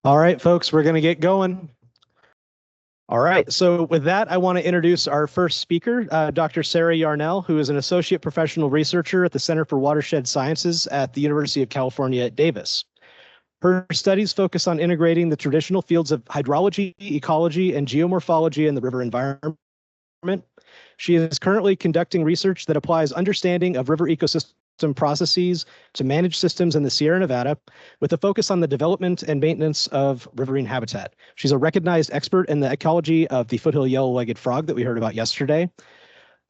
All right, folks, we're going to get going. All right, so with that, I want to introduce our first speaker, Dr. Sarah Yarnell, who is an associate professional researcher at the Center for Watershed Sciences at the University of California at Davis. Her studies focus on integrating the traditional fields of hydrology, ecology, and geomorphology in the river environment. She is currently conducting research that applies understanding of river ecosystem processes to manage systems in the Sierra Nevada with a focus on the development and maintenance of riverine habitat. She's a recognized expert in the ecology of the foothill yellow-legged frog that we heard about yesterday,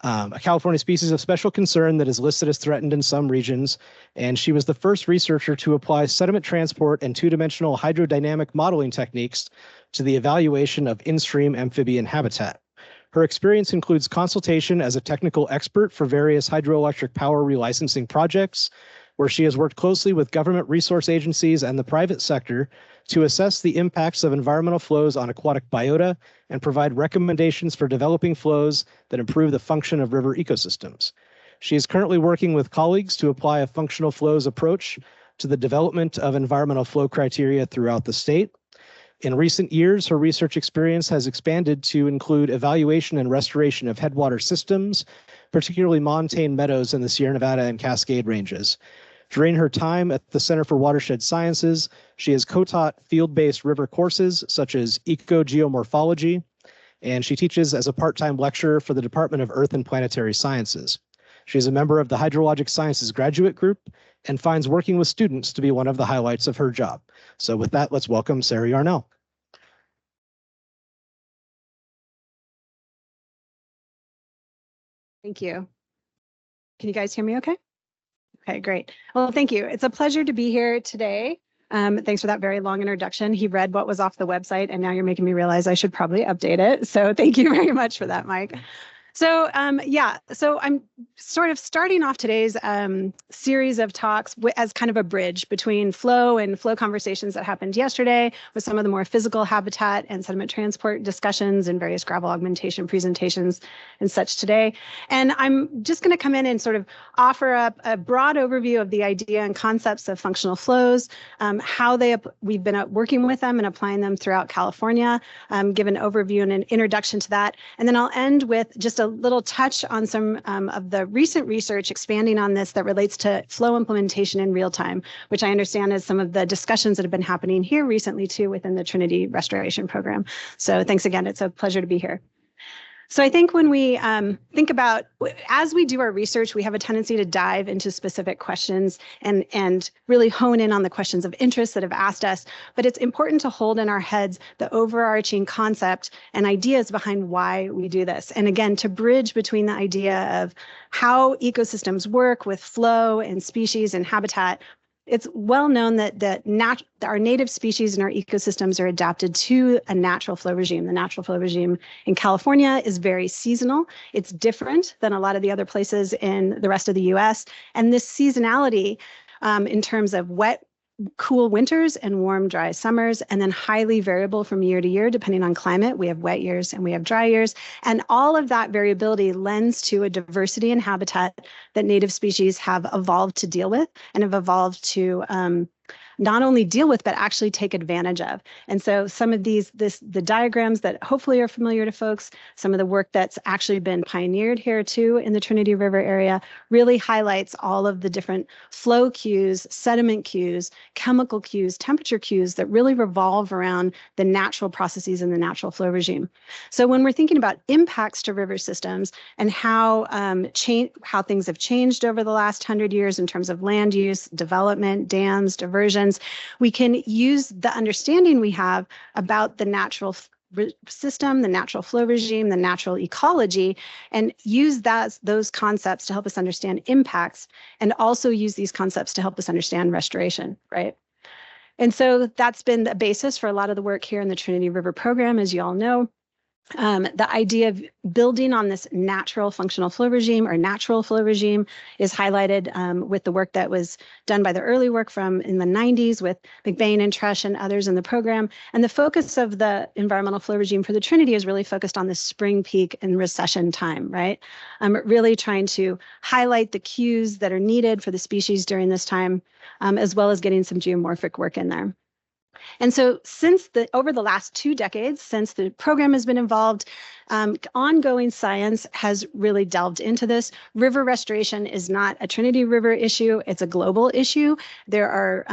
a California species of special concern that is listed as threatened in some regions, and she was the first researcher to apply sediment transport and two-dimensional hydrodynamic modeling techniques to the evaluation of in-stream amphibian habitat. Her experience includes consultation as a technical expert for various hydroelectric power relicensing projects, where she has worked closely with government resource agencies and the private sector to assess the impacts of environmental flows on aquatic biota and provide recommendations for developing flows that improve the function of river ecosystems. She is currently working with colleagues to apply a functional flows approach to the development of environmental flow criteria throughout the state. In recent years, her research experience has expanded to include evaluation and restoration of headwater systems, particularly montane meadows in the Sierra Nevada and Cascade ranges. During her time at the Center for Watershed Sciences, she has co-taught field-based river courses such as ecogeomorphology, and she teaches as a part-time lecturer for the Department of Earth and Planetary Sciences. She is a member of the Hydrologic Sciences Graduate Group and finds working with students to be one of the highlights of her job. So with that, let's welcome Sarah Yarnell. Thank you. Can you guys hear me okay? Okay, great. Well, thank you. It's a pleasure to be here today. Thanks for that very long introduction. He read what was off the website, and now you're making me realize I should probably update it. So thank you very much for that, Mike. So so I'm sort of starting off today's series of talks as kind of a bridge between flow and flow conversations that happened yesterday with some of the more physical habitat and sediment transport discussions and various gravel augmentation presentations and such today. And I'm just going to come in and sort of offer up a broad overview of the idea and concepts of functional flows, how we've been working with them and applying them throughout California, give an overview and an introduction to that. And then I'll end with just a little touch on some of the recent research expanding on this that relates to flow implementation in real time, which I understand is some of the discussions that have been happening here recently too within the Trinity restoration program. So thanks again. It's a pleasure to be here. So I think when we think about, as we do our research, we have a tendency to dive into specific questions and really hone in on the questions of interest that have asked us. But it's important to hold in our heads the overarching concept and ideas behind why we do this. And again, to bridge between the idea of how ecosystems work with flow and species and habitat. It's well known that our native species and our ecosystems are adapted to a natural flow regime. The natural flow regime in California is very seasonal. It's different than a lot of the other places in the rest of the US. And this seasonality in terms of wet, cool winters and warm, dry summers, and then highly variable from year to year, depending on climate. We have wet years and we have dry years. And all of that variability lends to a diversity in habitat that native species have evolved to deal with and have evolved to not only deal with, but actually take advantage of. And so some of the diagrams that hopefully are familiar to folks, some of the work that's actually been pioneered here too in the Trinity River area really highlights all of the different flow cues, sediment cues, chemical cues, temperature cues that really revolve around the natural processes in the natural flow regime. So when we're thinking about impacts to river systems and how things have changed over the last 100 years in terms of land use, development, dams, diversion, we can use the understanding we have about the natural system, the natural flow regime, the natural ecology, and use those concepts to help us understand impacts, and also use these concepts to help us understand restoration, right? And so that's been the basis for a lot of the work here in the Trinity River program, as you all know. The idea of building on this natural functional flow regime or natural flow regime is highlighted with the work that was done by the early work from in the 90s with McBain and Tresh and others in the program. And the focus of the environmental flow regime for the Trinity is really focused on the spring peak and recession time, right? Really trying to highlight the cues that are needed for the species during this time, as well as getting some geomorphic work in there. And so over the last 2 decades, since the program has been involved, ongoing science has really delved into this. River restoration is not a Trinity River issue. It's a global issue. There are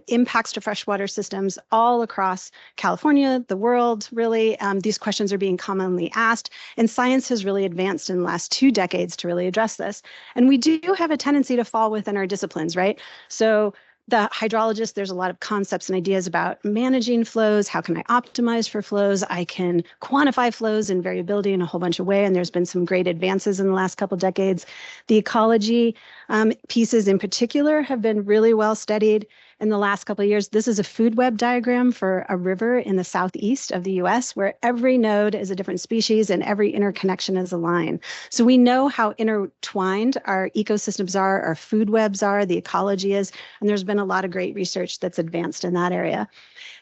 impacts to freshwater systems all across California, the world, really. These questions are being commonly asked, and science has really advanced in the last 2 decades to really address this. And we do have a tendency to fall within our disciplines, right? So the hydrologist, there's a lot of concepts and ideas about managing flows. How can I optimize for flows? I can quantify flows and variability in a whole bunch of ways, and there's been some great advances in the last couple decades. The ecology pieces in particular have been really well studied in the last couple of years. This is a food web diagram for a river in the southeast of the US, where every node is a different species and every interconnection is a line. So we know how intertwined our ecosystems are, our food webs are, the ecology is, and there's been a lot of great research that's advanced in that area.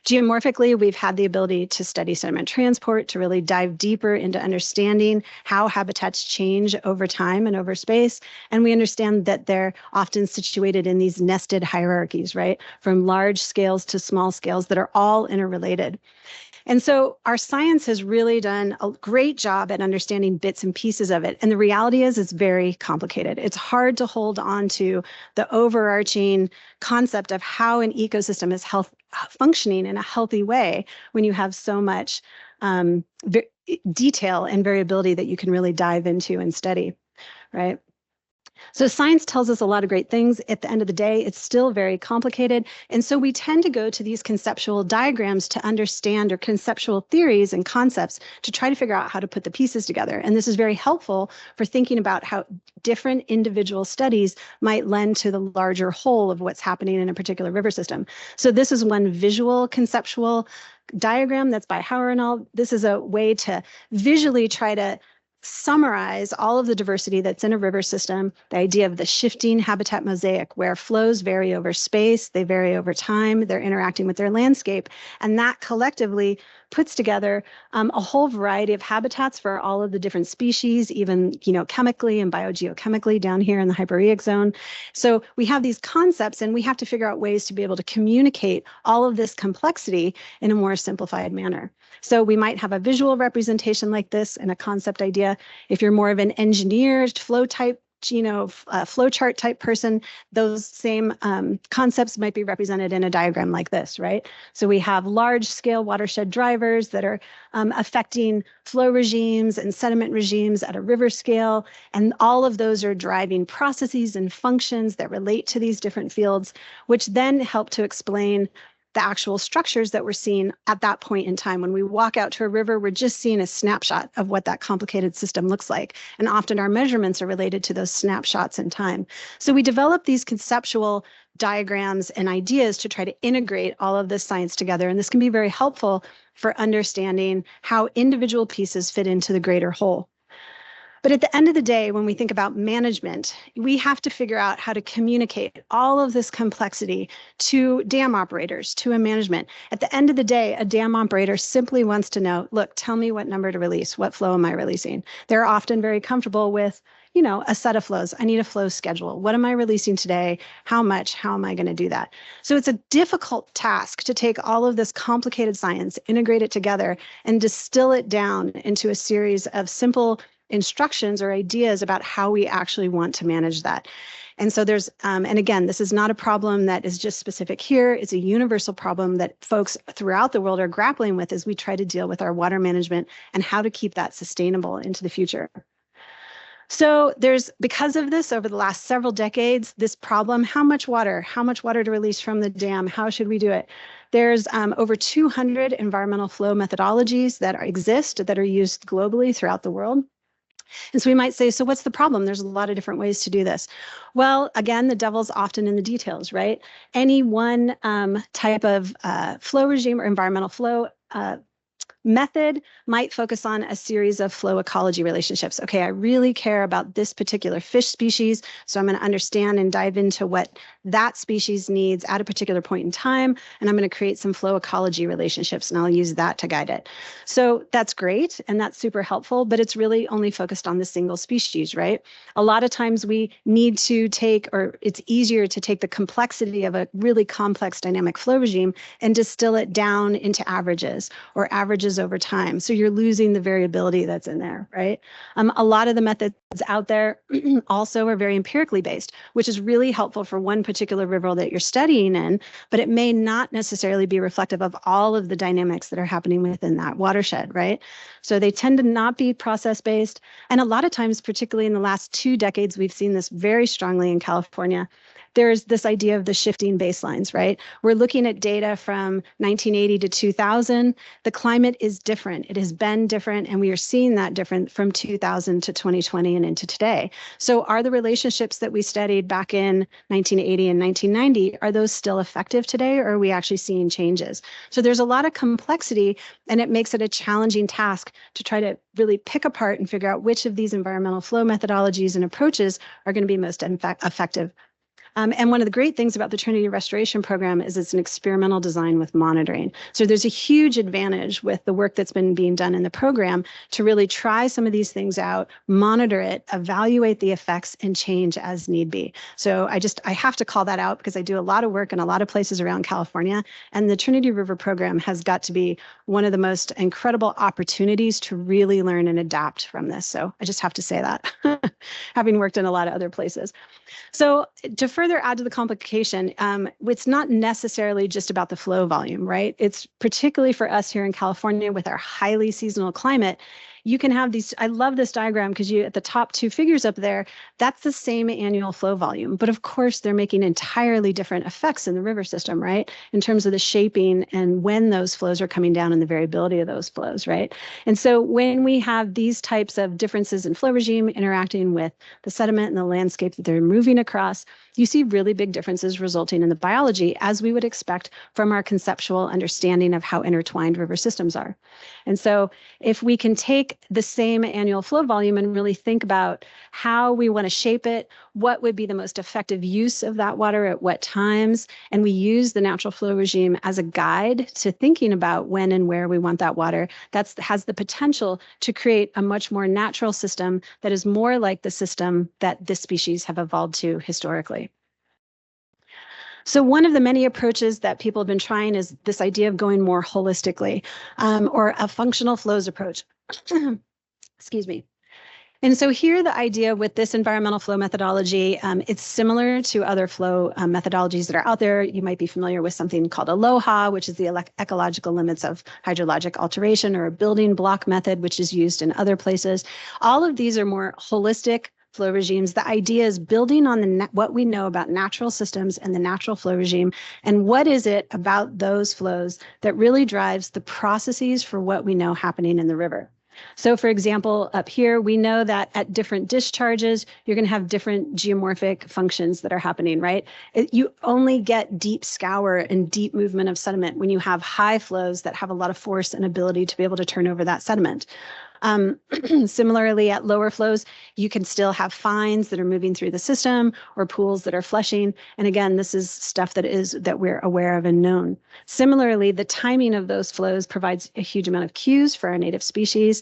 Geomorphically, we've had the ability to study sediment transport, to really dive deeper into understanding how habitats change over time and over space. And we understand that they're often situated in these nested hierarchies, right? From large scales to small scales that are all interrelated. And so our science has really done a great job at understanding bits and pieces of it. And the reality is it's very complicated. It's hard to hold on to the overarching concept of how an ecosystem is functioning in a healthy way when you have so much detail and variability that you can really dive into and study, right? So science tells us a lot of great things. At the end of the day, it's still very complicated. And so we tend to go to these conceptual diagrams to understand, or conceptual theories and concepts to try to figure out how to put the pieces together. And this is very helpful for thinking about how different individual studies might lend to the larger whole of what's happening in a particular river system. So this is one visual conceptual diagram that's by Yarnell. This is a way to visually try to summarize all of the diversity that's in a river system, the idea of the shifting habitat mosaic, where flows vary over space, they vary over time, they're interacting with their landscape, and that collectively puts together a whole variety of habitats for all of the different species, even chemically and biogeochemically down here in the hyporeic zone. So we have these concepts, and we have to figure out ways to be able to communicate all of this complexity in a more simplified manner. So we might have a visual representation like this and a concept idea. If you're more of an engineered flow type, flow chart type person, those same concepts might be represented in a diagram like this, right? So we have large scale watershed drivers that are affecting flow regimes and sediment regimes at a river scale. And all of those are driving processes and functions that relate to these different fields, which then help to explain the actual structures that we're seeing at that point in time. When we walk out to a river, we're just seeing a snapshot of what that complicated system looks like. And often our measurements are related to those snapshots in time. So we develop these conceptual diagrams and ideas to try to integrate all of this science together. And this can be very helpful for understanding how individual pieces fit into the greater whole. But at the end of the day, when we think about management, we have to figure out how to communicate all of this complexity to dam operators, to a management. At the end of the day, a dam operator simply wants to know, look, tell me what number to release, what flow am I releasing? They're often very comfortable with, a set of flows. I need a flow schedule. What am I releasing today? How much? How am I going to do that? So it's a difficult task to take all of this complicated science, integrate it together, and distill it down into a series of simple instructions or ideas about how we actually want to manage that. And so there's, and again, this is not a problem that is just specific here. It's a universal problem that folks throughout the world are grappling with as we try to deal with our water management and how to keep that sustainable into the future. So because of this, over the last several decades, this problem, how much water to release from the dam, how should we do it? There's over 200 environmental flow methodologies that exist that are used globally throughout the world. And so we might say, so what's the problem? There's a lot of different ways to do this. Well, again, the devil's often in the details, right? Any one type of flow regime or environmental flow Method might focus on a series of flow ecology relationships. Okay, I really care about this particular fish species, so I'm going to understand and dive into what that species needs at a particular point in time, and I'm going to create some flow ecology relationships, and I'll use that to guide it. So that's great, and that's super helpful, but it's really only focused on the single species, right? A lot of times we need to take, or it's easier to take the complexity of a really complex dynamic flow regime and distill it down into averages or averages over time. So you're losing the variability that's in there, right? A lot of the methods out there also are very empirically based, which is really helpful for one particular river that you're studying in, but it may not necessarily be reflective of all of the dynamics that are happening within that watershed, right? So they tend to not be process-based. And a lot of times, particularly in the last 2 decades, we've seen this very strongly in California. There's this idea of the shifting baselines, right? We're looking at data from 1980 to 2000. The climate is different. It has been different, and we are seeing that different from 2000 to 2020 and into today. So are the relationships that we studied back in 1980 and 1990, are those still effective today, or are we actually seeing changes? So there's a lot of complexity, and it makes it a challenging task to try to really pick apart and figure out which of these environmental flow methodologies and approaches are going to be most effective. And one of the great things about the Trinity Restoration Program is it's an experimental design with monitoring. So there's a huge advantage with the work that's been being done in the program to really try some of these things out, monitor it, evaluate the effects, and change as need be. So I have to call that out because I do a lot of work in a lot of places around California, and the Trinity River Program has got to be one of the most incredible opportunities to really learn and adapt from this. So I just have to say that, having worked in a lot of other places. So to further add to the complication, it's not necessarily just about the flow volume, right? It's particularly for us here in California with our highly seasonal climate. You can have these, I love this diagram because you at the top 2 figures up there, that's the same annual flow volume. But of course, they're making entirely different effects in the river system, right? In terms of the shaping and when those flows are coming down and the variability of those flows, right? And so when we have these types of differences in flow regime interacting with the sediment and the landscape that they're moving across, you see really big differences resulting in the biology, as we would expect from our conceptual understanding of how intertwined river systems are. And so if we can take the same annual flow volume and really think about how we want to shape it, what would be the most effective use of that water at what times, and we use the natural flow regime as a guide to thinking about when and where we want that water, that has the potential to create a much more natural system that is more like the system that this species have evolved to historically. So one of the many approaches that people have been trying is this idea of going more holistically, or a functional flows approach. Excuse me. And so here the idea with this environmental flow methodology, it's similar to other flow methodologies that are out there. You might be familiar with something called ALOHA, which is the ecological limits of hydrologic alteration, or a building block method, which is used in other places. All of these are more holistic flow regimes. The idea is building on what we know about natural systems and the natural flow regime, and what is it about those flows that really drives the processes for what we know happening in the river. So for example, up here, we know that at different discharges, you're going to have different geomorphic functions that are happening, right? You only get deep scour and deep movement of sediment when you have high flows that have a lot of force and ability to be able to turn over that sediment. Similarly, at lower flows, you can still have fines that are moving through the system or pools that are flushing. And again, this is stuff that we're aware of and known. Similarly, the timing of those flows provides a huge amount of cues for our native species.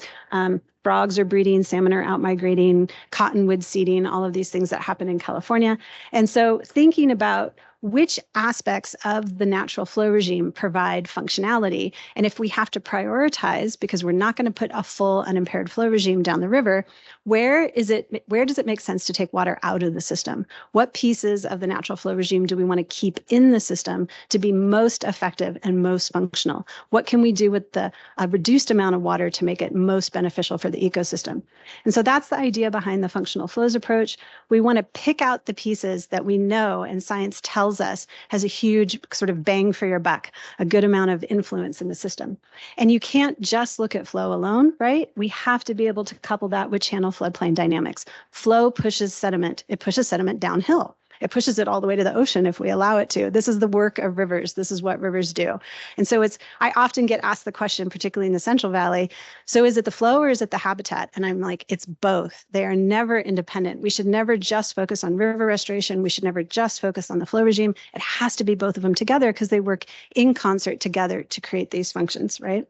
Frogs are breeding, salmon are out migrating, cottonwood seeding, all of these things that happen in California. And so thinking about which aspects of the natural flow regime provide functionality. And if we have to prioritize, because we're not going to put a full unimpaired flow regime down the river, where does it make sense to take water out of the system? What pieces of the natural flow regime do we want to keep in the system to be most effective and most functional? What can we do with the reduced amount of water to make it most beneficial for the ecosystem? And so that's the idea behind the functional flows approach. We want to pick out the pieces that we know and science tells us has a huge sort of bang for your buck, a good amount of influence in the system. And you can't just look at flow alone, right? We have to be able to couple that with channel floodplain dynamics. Flow pushes sediment. It pushes sediment downhill. It pushes it all the way to the ocean if we allow it to. This is the work of rivers. This is what rivers do. And so I often get asked the question, particularly in the Central Valley, so is it the flow or is it the habitat? And I'm like, it's both. They are never independent. We should never just focus on river restoration. We should never just focus on the flow regime. It has to be both of them together because they work in concert together to create these functions, right?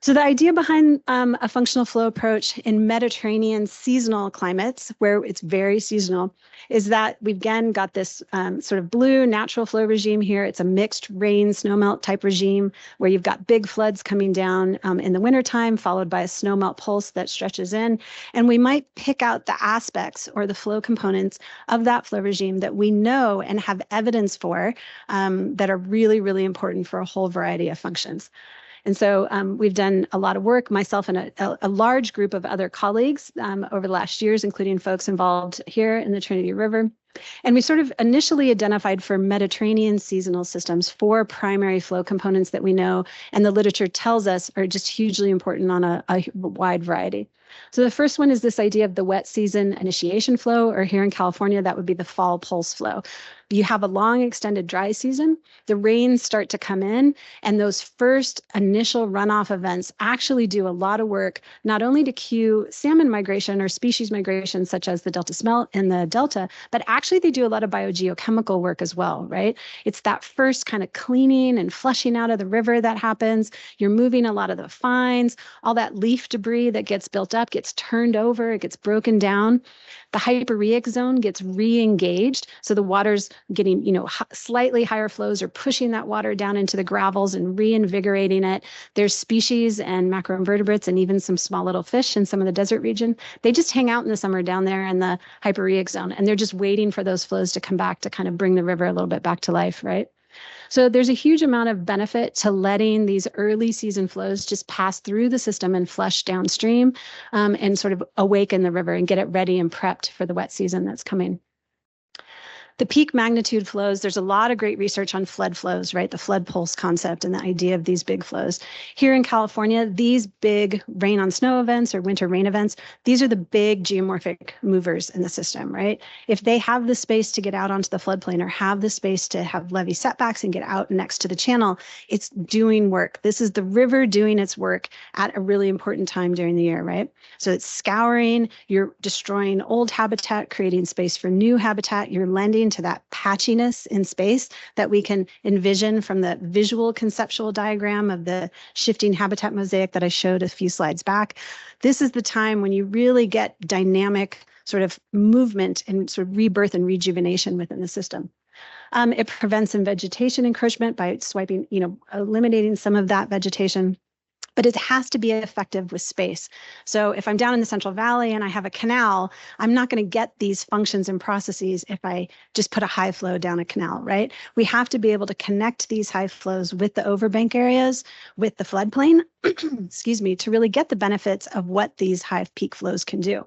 So the idea behind a functional flow approach in Mediterranean seasonal climates, where it's very seasonal, is that we've again got this sort of blue natural flow regime here. It's a mixed rain snowmelt type regime where you've got big floods coming down in the wintertime, followed by a snowmelt pulse that stretches in. And we might pick out the aspects or the flow components of that flow regime that we know and have evidence for that are really, really important for a whole variety of functions. And so we've done a lot of work, myself and a large group of other colleagues over the last years, including folks involved here in the Trinity River. And we sort of initially identified for Mediterranean seasonal systems 4 primary flow components that we know and the literature tells us are just hugely important on a wide variety. So the first one is this idea of the wet season initiation flow, or here in California, that would be the fall pulse flow. You have a long extended dry season, the rains start to come in, and those first initial runoff events actually do a lot of work, not only to cue salmon migration or species migration, such as the delta smelt in the delta, but actually they do a lot of biogeochemical work as well, right? It's that first kind of cleaning and flushing out of the river that happens. You're moving a lot of the fines, all that leaf debris that gets built up gets turned over, it gets broken down. The hypereic zone gets re-engaged, so the water's getting, slightly higher flows are pushing that water down into the gravels and reinvigorating it. There's species and macroinvertebrates and even some small little fish in some of the desert region. They just hang out in the summer down there in the hypereic zone, and they're just waiting for those flows to come back to kind of bring the river a little bit back to life, right? So there's a huge amount of benefit to letting these early season flows just pass through the system and flush downstream and sort of awaken the river and get it ready and prepped for the wet season that's coming. The peak magnitude flows, there's a lot of great research on flood flows, right? The flood pulse concept and the idea of these big flows. Here in California, these big rain on snow events or winter rain events, these are the big geomorphic movers in the system, right? If they have the space to get out onto the floodplain or have the space to have levee setbacks and get out next to the channel, it's doing work. This is the river doing its work at a really important time during the year, right? So it's scouring, you're destroying old habitat, creating space for new habitat, you're lending to that patchiness in space that we can envision from the visual conceptual diagram of the shifting habitat mosaic that I showed a few slides back. This is the time when you really get dynamic sort of movement and sort of rebirth and rejuvenation within the system. It prevents some vegetation encroachment by swiping, eliminating some of that vegetation. But it has to be effective with space. So if I'm down in the Central Valley and I have a canal, I'm not going to get these functions and processes if I just put a high flow down a canal, right? We have to be able to connect these high flows with the overbank areas, with the floodplain, excuse me, to really get the benefits of what these high peak flows can do.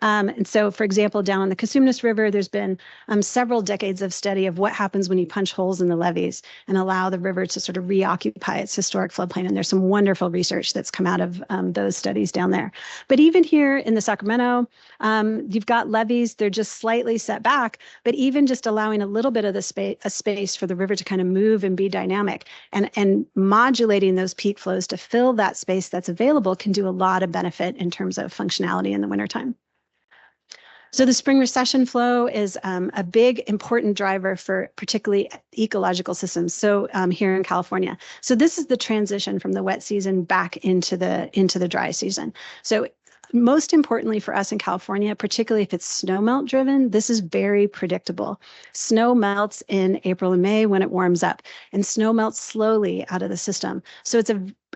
And so, for example, down on the Cosumnes River, there's been several decades of study of what happens when you punch holes in the levees and allow the river to sort of reoccupy its historic floodplain. And there's some wonderful research that's come out of those studies down there. But even here in the Sacramento, you've got levees, they're just slightly set back, but even just allowing a little bit of the space for the river to kind of move and be dynamic and modulating those peak flows to fill that space that's available can do a lot of benefit in terms of functionality in the wintertime. So the spring recession flow is a big important driver for particularly ecological systems. So here in California, so this is the transition from the wet season back into the dry season. So most importantly for us in California, particularly if it's snowmelt driven, this is very predictable. Snow melts in April and May when it warms up, and snow melts slowly out of the system. So it's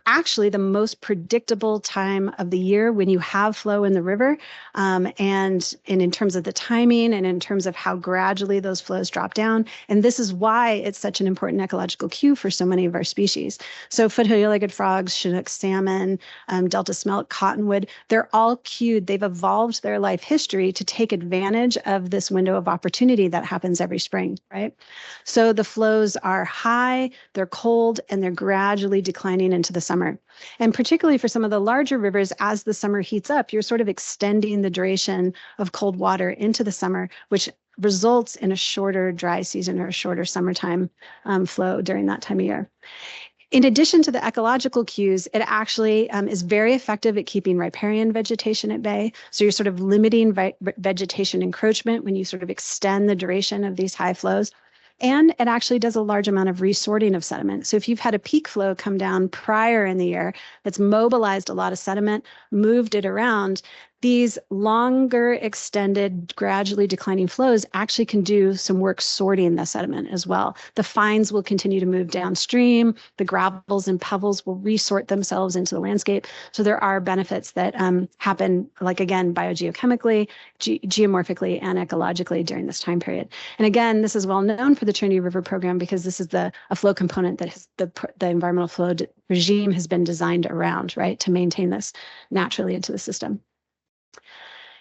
actually the most predictable time of the year when you have flow in the river, and in terms of the timing and in terms of how gradually those flows drop down. And this is why it's such an important ecological cue for so many of our species. So foothill-legged frogs, Chinook salmon, delta smelt, cottonwood, they're all cued. They've evolved their life history to take advantage of this window of opportunity that happens every spring, right? So the flows are high, they're cold, and they're gradually declining into the summer. summer. And particularly for some of the larger rivers, as the summer heats up, you're sort of extending the duration of cold water into the summer, which results in a shorter dry season or a shorter summertime flow during that time of year. In addition to the ecological cues, it actually is very effective at keeping riparian vegetation at bay. So you're sort of limiting vegetation encroachment when you sort of extend the duration of these high flows. And it actually does a large amount of resorting of sediment. So if you've had a peak flow come down prior in the year that's mobilized a lot of sediment, moved it around, these longer, extended, gradually declining flows actually can do some work sorting the sediment as well. The fines will continue to move downstream. The gravels and pebbles will resort themselves into the landscape. So there are benefits that happen, like, again, biogeochemically, geomorphically, and ecologically during this time period. And again, this is well known for the Trinity River program because this is a flow component that the environmental flow regime has been designed around, right, to maintain this naturally into the system.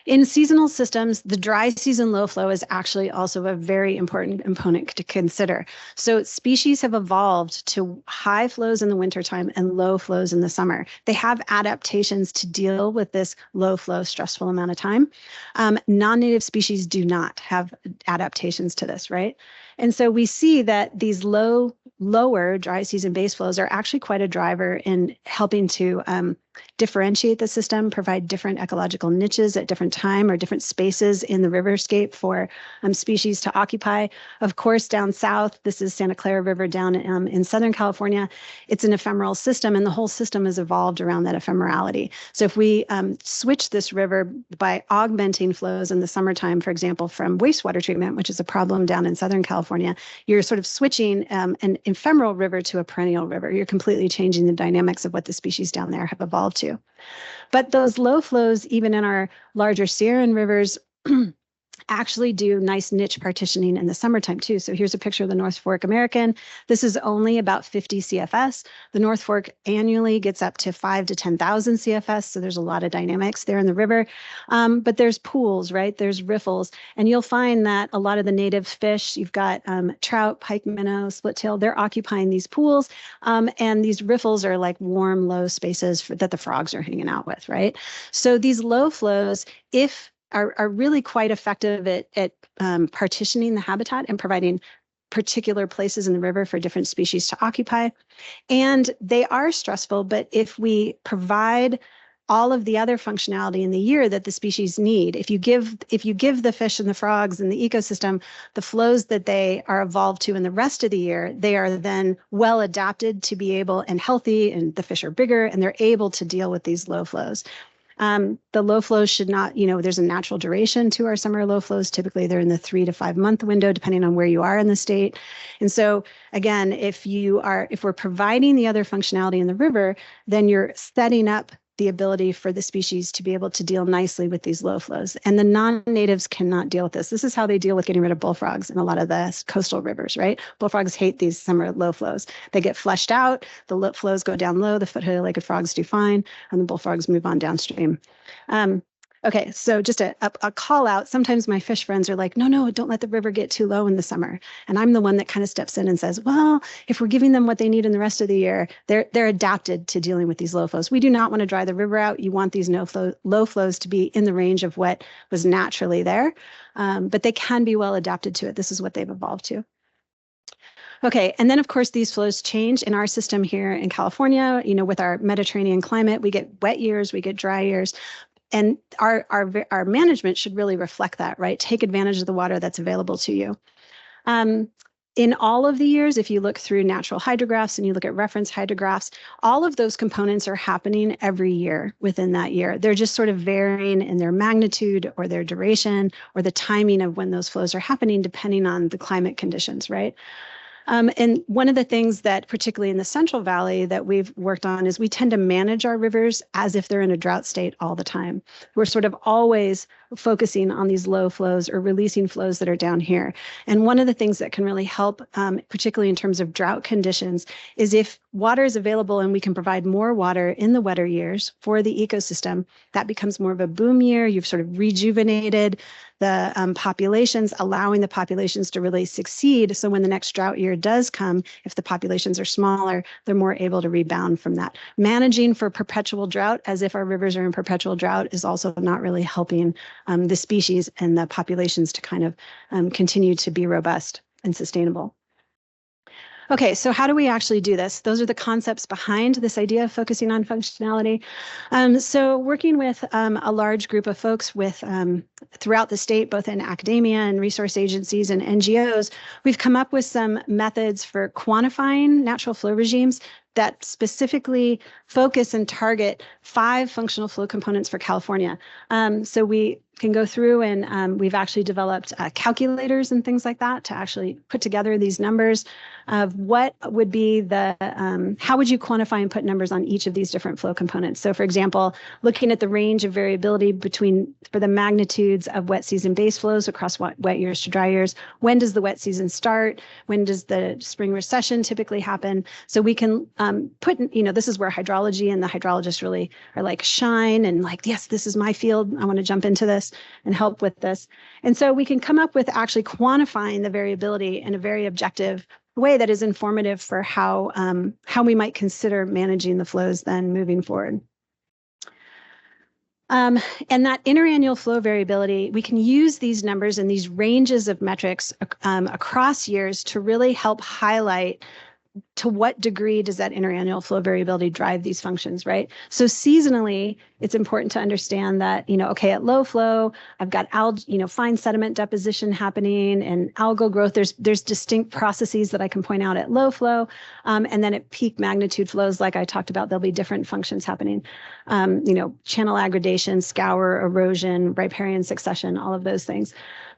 In seasonal systems, the dry season low flow is actually also a very important component to consider. So species have evolved to high flows in the wintertime and low flows in the summer. They have adaptations to deal with this low flow, stressful amount of time. Non-native species do not have adaptations to this, right? And so we see that these lower dry season base flows are actually quite a driver in helping to differentiate the system, provide different ecological niches at different time or different spaces in the riverscape for species to occupy. Of course, down south, this is Santa Clara River down in Southern California. It's an ephemeral system, and the whole system has evolved around that ephemerality. So if we switch this river by augmenting flows in the summertime, for example, from wastewater treatment, which is a problem down in Southern California, you're sort of switching an ephemeral river to a perennial river. You're completely changing the dynamics of what the species down there have evolved to. But those low flows, even in our larger Sierran rivers, actually do nice niche partitioning in the summertime too. So here's a picture of the North Fork American. This is only about 50 CFS. The North Fork annually gets up to 5,000 to 10,000 CFS. So there's a lot of dynamics there in the river. But there's pools, right? There's riffles. And you'll find that a lot of the native fish, you've got trout, pike minnow, splittail, they're occupying these pools. And these riffles are like warm, low spaces that the frogs are hanging out with, right? So these low flows, are really quite effective at partitioning the habitat and providing particular places in the river for different species to occupy. And they are stressful, but if we provide all of the other functionality in the year that the species need, if you give the fish and the frogs and the ecosystem the flows that they are evolved to in the rest of the year, they are then well adapted to be able and healthy, and the fish are bigger and they're able to deal with these low flows. The low flows should not, there's a natural duration to our summer low flows. Typically, they're in the 3 to 5 month window, depending on where you are in the state. And so, again, if we're providing the other functionality in the river, then you're setting up the ability for the species to be able to deal nicely with these low flows. And the non-natives cannot deal with this. This is how they deal with getting rid of bullfrogs in a lot of the coastal rivers, right? Bullfrogs hate these summer low flows. They get flushed out, the low flows go down low, the foot-hooded-legged frogs do fine, and the bullfrogs move on downstream. Okay, so just a call out. Sometimes my fish friends are like, no, don't let the river get too low in the summer. And I'm the one that kind of steps in and says, well, if we're giving them what they need in the rest of the year, they're adapted to dealing with these low flows. We do not want to dry the river out. You want these low flows to be in the range of what was naturally there, but they can be well adapted to it. This is what they've evolved to. Okay, and then of course these flows change in our system here in California. With our Mediterranean climate, we get wet years, we get dry years. And our management should really reflect that, right? Take advantage of the water that's available to you. In all of the years, if you look through natural hydrographs and you look at reference hydrographs, all of those components are happening every year within that year. They're just sort of varying in their magnitude or their duration or the timing of when those flows are happening, depending on the climate conditions, right? And one of the things that, particularly in the Central Valley, that we've worked on is we tend to manage our rivers as if they're in a drought state all the time. We're sort of always focusing on these low flows or releasing flows that are down here. And one of the things that can really help, particularly in terms of drought conditions, is if water is available and we can provide more water in the wetter years for the ecosystem, that becomes more of a boom year. You've sort of rejuvenated the populations, allowing the populations to really succeed. So when the next drought year does come, if the populations are smaller, they're more able to rebound from that. Managing for perpetual drought, as if our rivers are in perpetual drought, is also not really helping the species and the populations to kind of continue to be robust and sustainable. Okay, so how do we actually do this? Those are the concepts behind this idea of focusing on functionality. So working with a large group of folks with throughout the state, both in academia and resource agencies and NGOs, we've come up with some methods for quantifying natural flow regimes that specifically focus and target 5 functional flow components for California. So we can go through and we've actually developed calculators and things like that to actually put together these numbers of what would be the, how would you quantify and put numbers on each of these different flow components. So for example, looking at the range of variability for the magnitudes of wet season base flows across wet years to dry years. When does the wet season start? When does the spring recession typically happen? So we can put, this is where hydrology and the hydrologists really are like shine and like, yes, this is my field. I want to jump into this and help with this. And so we can come up with actually quantifying the variability in a very objective way that is informative for how we might consider managing the flows then moving forward. And that interannual flow variability, we can use these numbers and these ranges of metrics across years to really help highlight to what degree does that interannual flow variability drive these functions, right? So seasonally, it's important to understand that, okay, at low flow, I've got fine sediment deposition happening and algal growth. There's distinct processes that I can point out at low flow. And then at peak magnitude flows, like I talked about, there'll be different functions happening. Channel aggradation, scour, erosion, riparian succession, all of those things.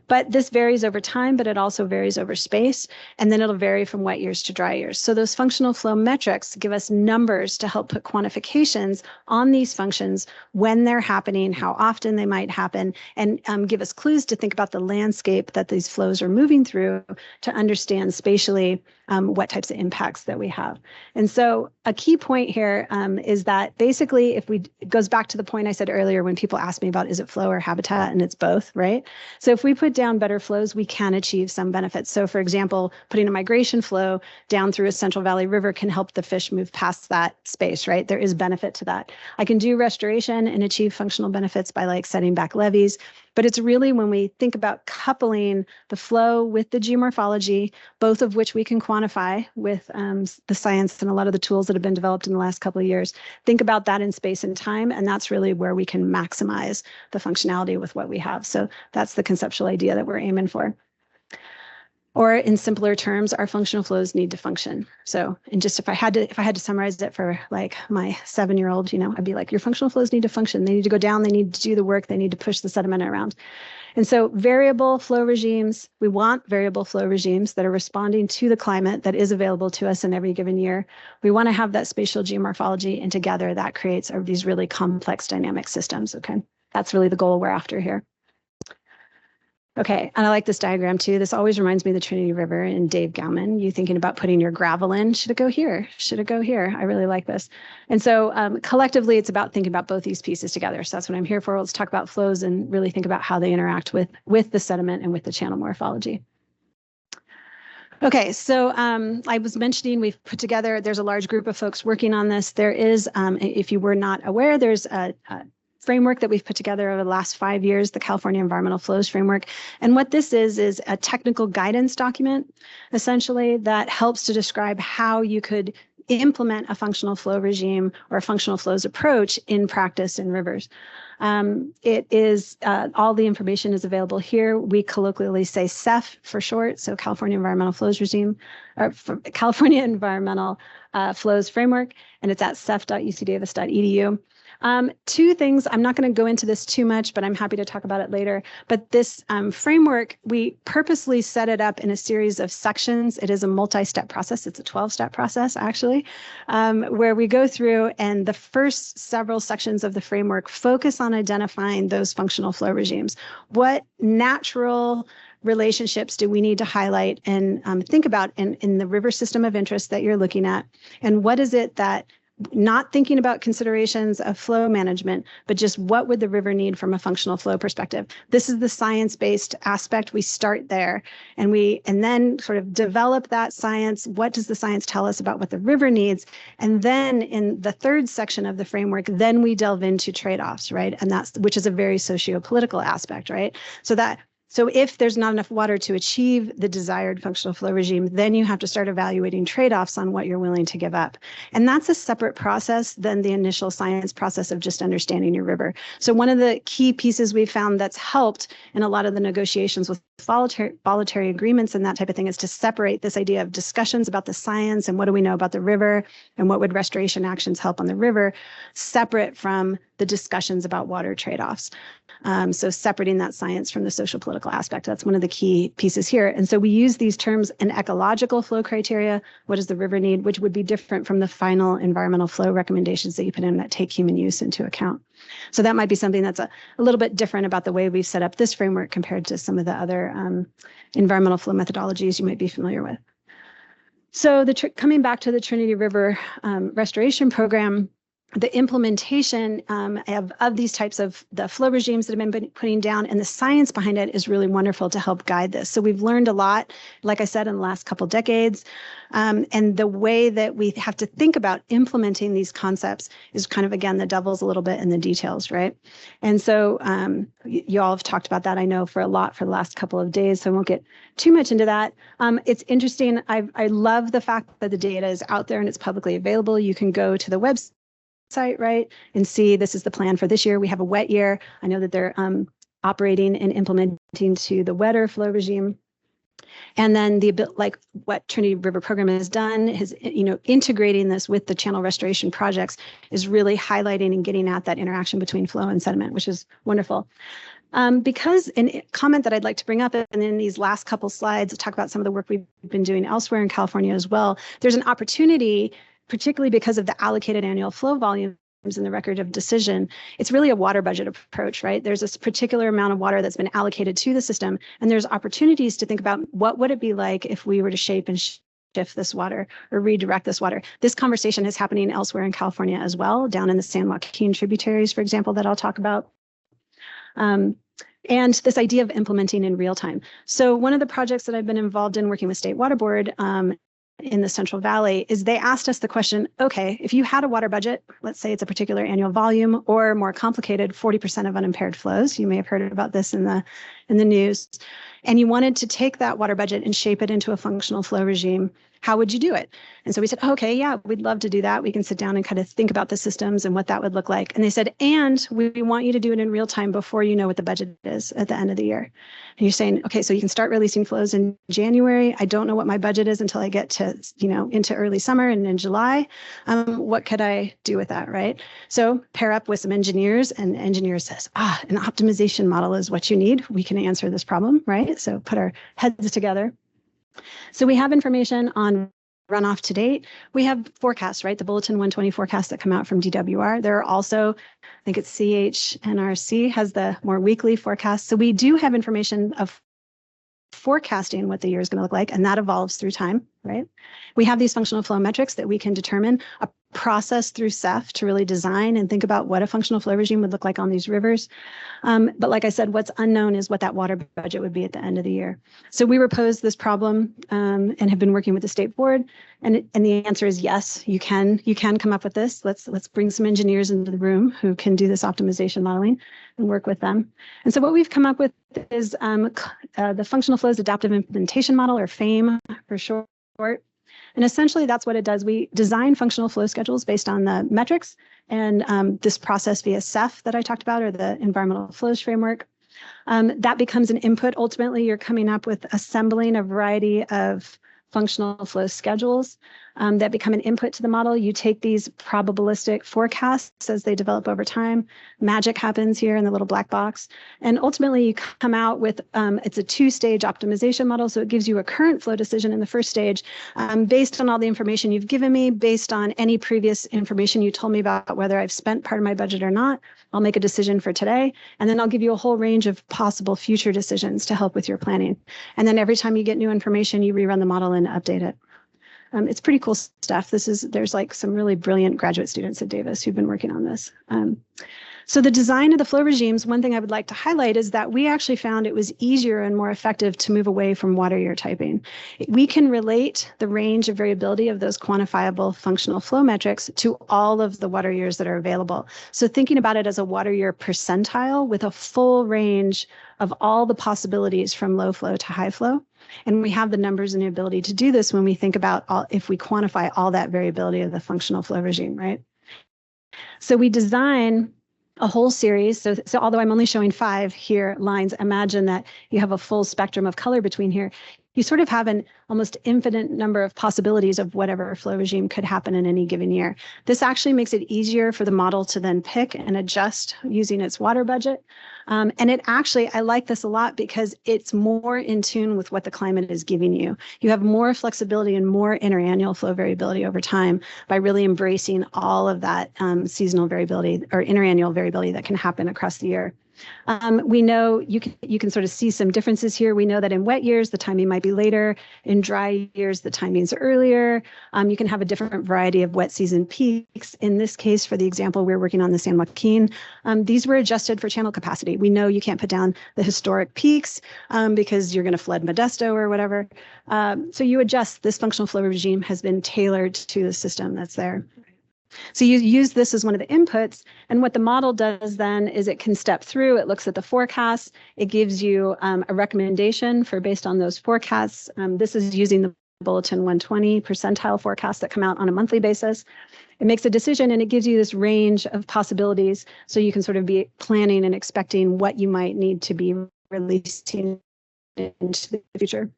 But this varies over time, but it also varies over space. And then it'll vary from wet years to dry years. So those functional flow metrics give us numbers to help put quantifications on these functions, when they're happening, how often they might happen, and give us clues to think about the landscape that these flows are moving through to understand spatially what types of impacts that we have. And so a key point here is that basically it goes back to the point I said earlier when people ask me about is it flow or habitat, and it's both, right? So if we put down better flows, we can achieve some benefits. So for example, putting a migration flow down through a Central Valley River can help the fish move past that space, right? There is benefit to that. I can do restoration and achieve functional benefits by like setting back levees. But it's really when we think about coupling the flow with the geomorphology, both of which we can quantify with the science and a lot of the tools that have been developed in the last couple of years, think about that in space and time, and that's really where we can maximize the functionality with what we have. So that's the conceptual idea that we're aiming for. Or in simpler terms, our functional flows need to function. So, and just if I had to summarize it for like my 7-year-old, I'd be like, your functional flows need to function. They need to go down. They need to do the work. They need to push the sediment around. And so variable flow regimes, we want variable flow regimes that are responding to the climate that is available to us in every given year. We want to have that spatial geomorphology, and together that creates these really complex dynamic systems. Okay, that's really the goal we're after here. Okay, and I like this diagram too. This always reminds me of the Trinity River and Dave Gowman. You thinking about putting your gravel in, should it go here? Should it go here? I really like this. And so collectively, it's about thinking about both these pieces together. So that's what I'm here for. Let's talk about flows and really think about how they interact with the sediment and with the channel morphology. Okay, so I was mentioning we've put together, there's a large group of folks working on this. There is, if you were not aware, there's a framework that we've put together over the last 5 years, the California Environmental Flows Framework. And what this is a technical guidance document, essentially, that helps to describe how you could implement a functional flow regime or a functional flows approach in practice in rivers. It is, all the information is available here. We colloquially say CEF for short, so California Environmental Flows Regime, or California Environmental Flows Framework, and it's at cef.ucdavis.edu. 2 things, I'm not going to go into this too much, but I'm happy to talk about it later. But this framework, we purposely set it up in a series of sections. It is a multi-step process. It's a 12-step process, actually, where we go through, and the first several sections of the framework focus on on identifying those functional flow regimes. What natural relationships do we need to highlight and think about in the river system of interest that you're looking at? And what is it that, not thinking about considerations of flow management, but just what would the river need from a functional flow perspective? This is the science-based aspect. We start there and then sort of develop that science. What does the science tell us about what the river needs? And then in the third section of the framework, then we delve into trade-offs, right? And which is a very socio-political aspect, right? So if there's not enough water to achieve the desired functional flow regime, then you have to start evaluating trade-offs on what you're willing to give up. And that's a separate process than the initial science process of just understanding your river. So one of the key pieces we found that's helped in a lot of the negotiations with voluntary agreements and that type of thing is to separate this idea of discussions about the science and what do we know about the river and what would restoration actions help on the river, separate from the discussions about water trade-offs. So separating that science from the social political aspect, that's one of the key pieces here. And so we use these terms in ecological flow criteria. What does the river need, which would be different from the final environmental flow recommendations that you put in that take human use into account. So that might be something that's a little bit different about the way we've set up this framework compared to some of the other environmental flow methodologies you might be familiar with. So coming back to the Trinity River Restoration Program, the implementation of these types of the flow regimes that have been putting down and the science behind it is really wonderful to help guide this. So we've learned a lot, like I said, in the last couple of decades. And the way that we have to think about implementing these concepts is kind of, again, the devil's a little bit in the details, right? And so you all have talked about that, I know, for a lot for the last couple of days, so I won't get too much into that. It's interesting. I love the fact that the data is out there and it's publicly available. You can go to the website, right, and see this is the plan for this year. We have a wet year. I know that they're operating and implementing to the wetter flow regime. And then like what Trinity River Program has done is, integrating this with the channel restoration projects is really highlighting and getting at that interaction between flow and sediment, which is wonderful. Because a comment that I'd like to bring up, and in these last couple slides, talk about some of the work we've been doing elsewhere in California as well. There's an opportunity, particularly because of the allocated annual flow volumes in the record of decision. It's really a water budget approach, right? There's this particular amount of water that's been allocated to the system, and there's opportunities to think about what would it be like if we were to shape and shift this water or redirect this water. This conversation is happening elsewhere in California as well, down in the San Joaquin tributaries, for example, that I'll talk about. And this idea of implementing in real time. So one of the projects that I've been involved in working with State Water Board in the Central Valley is they asked us the question, okay, if you had a water budget, let's say it's a particular annual volume or more complicated, 40% of unimpaired flows, you may have heard about this in the news, and you wanted to take that water budget and shape it into a functional flow regime, how would you do it? And so we said, okay, yeah, we'd love to do that. We can sit down and kind of think about the systems and what that would look like. And they said, and we want you to do it in real time before you know what the budget is at the end of the year. And you're saying, okay, so you can start releasing flows in January. I don't know what my budget is until I get to, into early summer and in July. What could I do with that, right? So pair up with some engineers, and engineer says, an optimization model is what you need. We can answer this problem, right? So put our heads together. So we have information on runoff to date. We have forecasts, right? The Bulletin 120 forecasts that come out from DWR. There are also, I think it's CHNRC has the more weekly forecasts. So we do have information of forecasting what the year is going to look like, and that evolves through time, right? We have these functional flow metrics that we can determine a process through CEF to really design and think about what a functional flow regime would look like on these rivers. But like I said, what's unknown is what that water budget would be at the end of the year. So we proposed this problem and have been working with the state board, and the answer is yes, you can come up with this. Let's bring some engineers into the room who can do this optimization modeling and work with them. And so what we've come up with is the Functional Flows Adaptive Implementation Model, or FAME for short. And essentially, that's what it does. We design functional flow schedules based on the metrics and this process via CEF that I talked about, or the Environmental Flows Framework. That becomes an input. Ultimately, you're coming up with assembling a variety of functional flow schedules. that become an input to the model. You take these probabilistic forecasts as they develop over time. Magic happens here in the little black box. And ultimately, you come out with, it's a two-stage optimization model. So it gives you a current flow decision in the first stage based on all the information you've given me, based on any previous information you told me about whether I've spent part of my budget or not. I'll make a decision for today, and then I'll give you a whole range of possible future decisions to help with your planning. And then every time you get new information, you rerun the model and update it. It's pretty cool stuff. There's like some really brilliant graduate students at Davis who've been working on this. So the design of the flow regimes, one thing I would like to highlight is that we actually found it was easier and more effective to move away from water year typing. We can relate the range of variability of those quantifiable functional flow metrics to all of the water years that are available. So thinking about it as a water year percentile with a full range of all the possibilities from low flow to high flow. And we have the numbers and the ability to do this when we think about if we quantify all that variability of the functional flow regime, right? So we design a whole series. So although I'm only showing 5 here lines, imagine that you have a full spectrum of color between here. You sort of have an almost infinite number of possibilities of whatever flow regime could happen in any given year. This actually makes it easier for the model to then pick and adjust using its water budget. And it actually, I like this a lot because it's more in tune with what the climate is giving you. You have more flexibility and more interannual flow variability over time by really embracing all of that seasonal variability or interannual variability that can happen across the year. We know you can sort of see some differences here. We know that in wet years, the timing might be later. In dry years, the timing's earlier. You can have a different variety of wet season peaks. In this case, for the example, we're working on the San Joaquin. These were adjusted for channel capacity. We know you can't put down the historic peaks because you're going to flood Modesto or whatever. So you adjust. This functional flow regime has been tailored to the system that's there. So you use this as one of the inputs, and what the model does then is it can step through, it looks at the forecasts, it gives you a recommendation for based on those forecasts. This is using the Bulletin 120 percentile forecasts that come out on a monthly basis. It makes a decision and it gives you this range of possibilities so you can sort of be planning and expecting what you might need to be releasing into the future.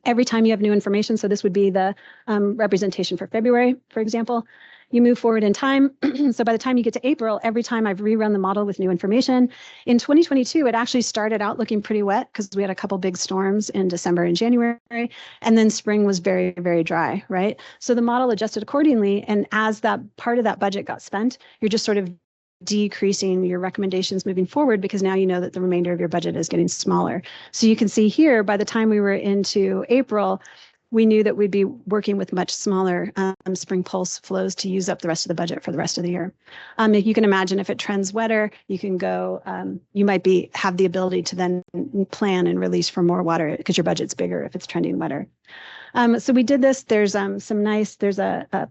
Every time you have new information, so this would be the representation for February, for example, you move forward in time. So by the time you get to April, every time I've rerun the model with new information. In 2022, it actually started out looking pretty wet because we had a couple big storms in December and January, and then spring was very, very dry, right? So the model adjusted accordingly, and as that part of that budget got spent, you're just sort of decreasing your recommendations moving forward because now you know that the remainder of your budget is getting smaller. So you can see here, by the time we were into April, we knew that we'd be working with much smaller spring pulse flows to use up the rest of the budget for the rest of the year. If you can imagine, if it trends wetter, you can go, you might have the ability to then plan and release for more water because your budget's bigger if it's trending wetter. So we did this. There's there's a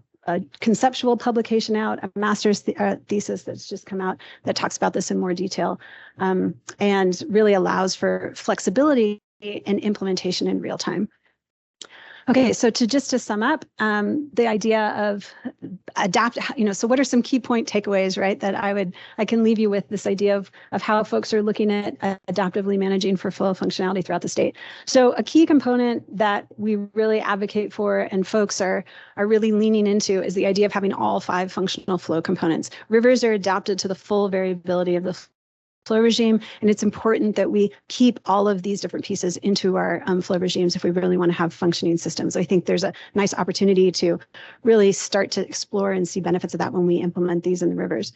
conceptual publication out, a master's thesis that's just come out that talks about this in more detail and really allows for flexibility and implementation in real time. Okay, so to sum up, the idea of adapt, so what are some key point takeaways, right, that I can leave you with this idea of how folks are looking at adaptively managing for flow functionality throughout the state. So a key component that we really advocate for and folks are really leaning into is the idea of having all 5 functional flow components. Rivers are adapted to the full variability of the flow regime, and it's important that we keep all of these different pieces into our flow regimes if we really want to have functioning systems. I think there's a nice opportunity to really start to explore and see benefits of that when we implement these in the rivers.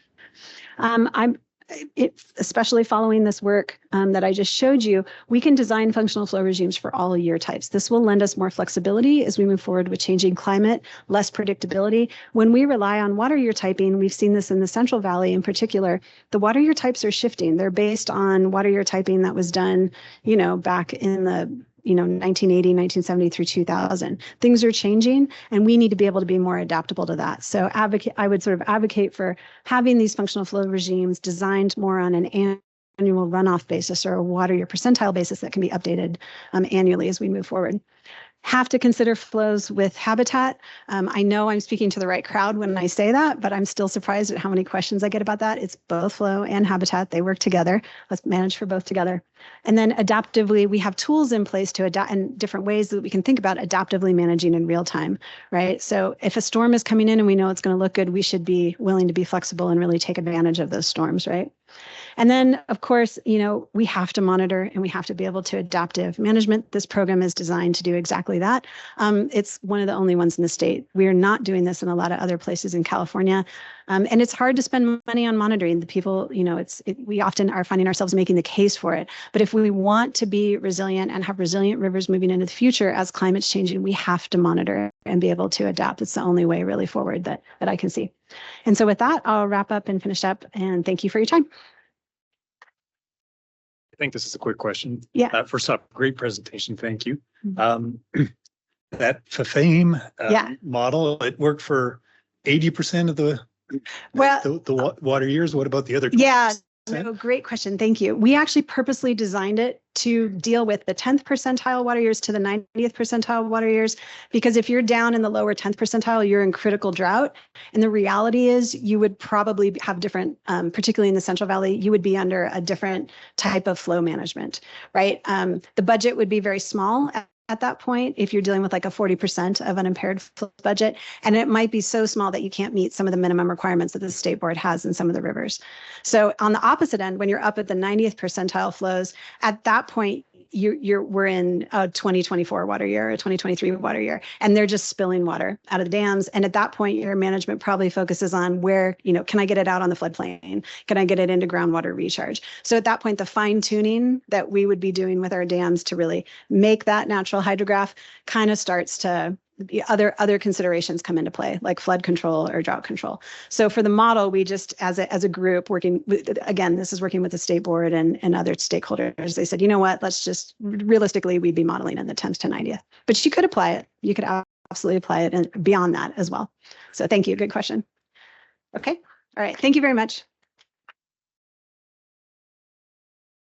Especially following this work that I just showed you, we can design functional flow regimes for all year types. This will lend us more flexibility as we move forward with changing climate, less predictability. When we rely on water year typing, we've seen this in the Central Valley in particular, the water year types are shifting. They're based on water year typing that was done, back in the 1980, 1970 through 2000. Things are changing, and we need to be able to be more adaptable to that. So I would sort of advocate for having these functional flow regimes designed more on an annual runoff basis or a water year percentile basis that can be updated annually as we move forward. Have to consider flows with habitat. I know I'm speaking to the right crowd when I say that, but I'm still surprised at how many questions I get about that. It's both flow and habitat. They work together. Let's manage for both together. And then adaptively, we have tools in place to adapt and different ways that we can think about adaptively managing in real time, right? So if a storm is coming in and we know it's going to look good, we should be willing to be flexible and really take advantage of those storms, right? And then, of course, we have to monitor and we have to be able to adaptive management. This program is designed to do exactly that. It's one of the only ones in the state. We are not doing this in a lot of other places in California. And it's hard to spend money on monitoring. The people, we often are finding ourselves making the case for it. But if we want to be resilient and have resilient rivers moving into the future as climate's changing, we have to monitor and be able to adapt. It's the only way really forward that I can see. And so with that, I'll wrap up and finish up. And thank you for your time. I think this is a quick question. Yeah. First off, great presentation. Thank you. Mm-hmm. That FFAME Yeah. model, it worked for 80% of the water years. What about the other 20%? Yeah. No, great question. Thank you. We actually purposely designed it to deal with the 10th percentile water years to the 90th percentile water years, because if you're down in the lower 10th percentile, you're in critical drought. And the reality is you would probably have different, particularly in the Central Valley, you would be under a different type of flow management, right? The budget would be very small at that point, if you're dealing with like a 40% of unimpaired flow budget, and it might be so small that you can't meet some of the minimum requirements that the state board has in some of the rivers. So on the opposite end, when you're up at the 90th percentile flows, at that point, we're in a 2024 water year, a 2023 water year, and they're just spilling water out of the dams. And at that point, your management probably focuses on where, can I get it out on the floodplain? Can I get it into groundwater recharge? So at that point, the fine tuning that we would be doing with our dams to really make that natural hydrograph kind of starts to other considerations come into play, like flood control or drought control. So for the model, we just, as a group working with, again, this is working with the state board and other stakeholders. They said, you know what, let's just realistically, we'd be modeling in the 10th to 90th, but you could apply it. You could absolutely apply it and beyond that as well. So thank you. Good question. Okay. All right. Thank you very much.